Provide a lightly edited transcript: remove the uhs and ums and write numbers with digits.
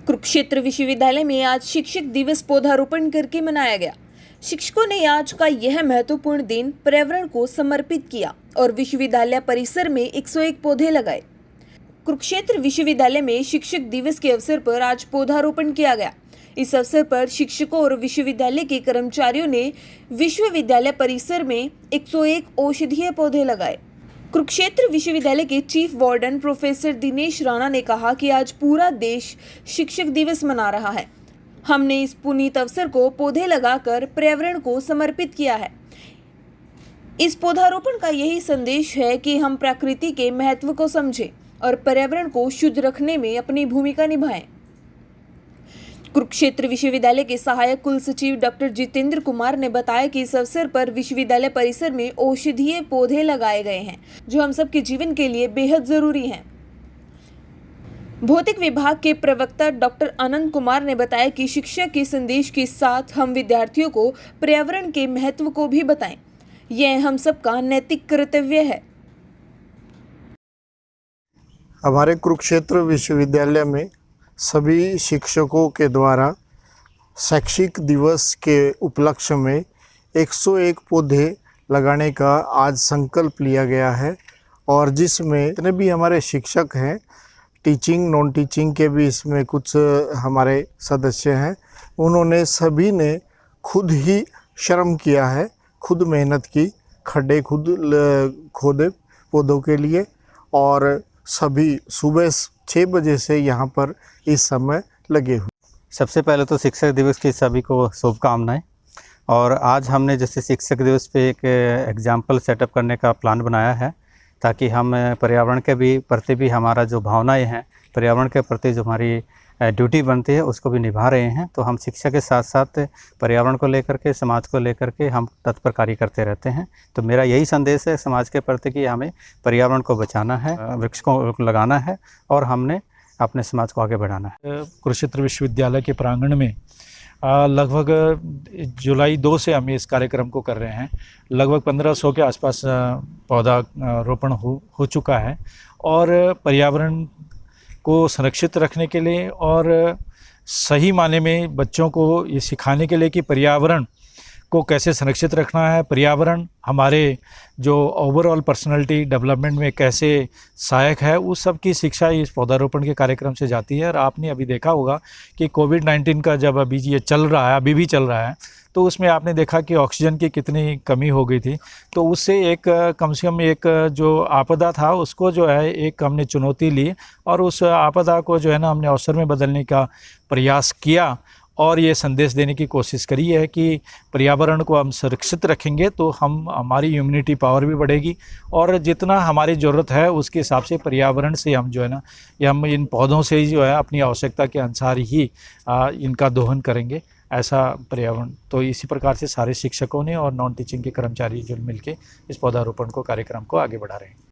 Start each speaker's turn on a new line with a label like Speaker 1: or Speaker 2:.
Speaker 1: कुरुक्षेत्र विश्वविद्यालय में आज शिक्षक दिवस पौधारोपण करके मनाया गया। शिक्षकों ने आज का यह महत्वपूर्ण दिन पर्यावरण को समर्पित किया और विश्वविद्यालय परिसर में 101 पौधे लगाए। कुरुक्षेत्र विश्वविद्यालय में शिक्षक दिवस के अवसर पर आज पौधारोपण किया गया। इस अवसर पर शिक्षकों और विश्वविद्यालय के कर्मचारियों ने विश्वविद्यालय परिसर में 101 औषधीय पौधे लगाए। कुरुक्षेत्र विश्वविद्यालय के chief warden professor Dinesh Rana ने कहा कि आज पूरा देश शिक्षक दिवस मना रहा है। हमने इस पुनीत अवसर को पौधे लगाकर पर्यावरण को समर्पित किया है। इस पौधारोपण का यही संदेश है कि हम प्रकृति के महत्व को समझें और पर्यावरण को शुद्ध रखने में अपनी भूमिका निभाएं। कुरुक्षेत्र विश्वविद्यालय के सहायक कुल सचिव डॉक्टर जितेंद्र कुमार ने बताया कि इस अवसर पर विश्वविद्यालय परिसर में औषधीय पौधे लगाए गए हैं, जो हम सबके जीवन के लिए बेहद जरूरी हैं। भौतिक विभाग के प्रवक्ता डॉक्टर अनंत कुमार ने बताया कि शिक्षा के संदेश के साथ हम विद्यार्थियों को पर्यावरण के महत्व को भी बताएं। यह हम सबका नैतिक कर्तव्य है।
Speaker 2: हमारे कुरुक्षेत्र विश्वविद्यालय में सभी शिक्षकों के द्वारा शैक्षिक दिवस के उपलक्ष्य में 101 पौधे लगाने का आज संकल्प लिया गया है और जिसमें जितने भी हमारे शिक्षक हैं, टीचिंग नॉन टीचिंग के भी इसमें कुछ हमारे सदस्य हैं, उन्होंने सभी ने खुद ही श्रम किया है, खुद मेहनत की, खड्डे खुद खोदे पौधों के लिए और सभी सुबह 6 बजे से यहाँ पर इस समय लगे हुए।
Speaker 3: सबसे पहले तो शिक्षक दिवस की सभी को शुभकामनाएं। और आज हमने जैसे शिक्षक दिवस पे एक एग्जाम्पल सेटअप करने का प्लान बनाया है, ताकि हम पर्यावरण के भी प्रति भी हमारा जो भावनाएं हैं, पर्यावरण के प्रति जो हमारी ड्यूटी बनती है उसको भी निभा रहे हैं। तो हम शिक्षा के साथ साथ पर्यावरण को लेकर के, समाज को लेकर के हम तत्पर कार्य करते रहते हैं। तो मेरा यही संदेश है समाज के प्रति कि हमें पर्यावरण को बचाना है, वृक्ष को लगाना है और हमने अपने समाज को आगे बढ़ाना है।
Speaker 4: कुरुक्षेत्र विश्वविद्यालय के प्रांगण में लगभग जुलाई 2 से हम इस कार्यक्रम को कर रहे हैं। लगभग 1500 के आसपास पौधा रोपण हो चुका है और पर्यावरण को संरक्षित रखने के लिए और सही माने में बच्चों को ये सिखाने के लिए कि पर्यावरण को कैसे संरक्षित रखना है, पर्यावरण हमारे जो ओवरऑल पर्सनालिटी डेवलपमेंट में कैसे सहायक है, उस सब की शिक्षा इस पौधारोपण के कार्यक्रम से जाती है। और आपने अभी देखा होगा कि कोविड-19 का जब अभी ये चल रहा है, अभी भी चल रहा है, तो उसमें आपने देखा कि ऑक्सीजन की कितनी कमी हो गई थी। तो उससे एक कम से कम एक जो आपदा था उसको जो है एक हमने चुनौती ली और उस आपदा को जो है ना हमने अवसर में बदलने का प्रयास किया और ये संदेश देने की कोशिश करी है कि पर्यावरण को हम सुरक्षित रखेंगे तो हमारी इम्यूनिटी पावर भी बढ़ेगी और जितना हमारी ज़रूरत है उसके हिसाब से पर्यावरण से हम जो है ना ये हम इन पौधों से ही जो है अपनी आवश्यकता के अनुसार ही इनका दोहन करेंगे, ऐसा पर्यावरण। तो इसी प्रकार से सारे शिक्षकों ने और नॉन टीचिंग के कर्मचारी जो मिलके इस पौधारोपण को कार्यक्रम को आगे बढ़ा रहे हैं।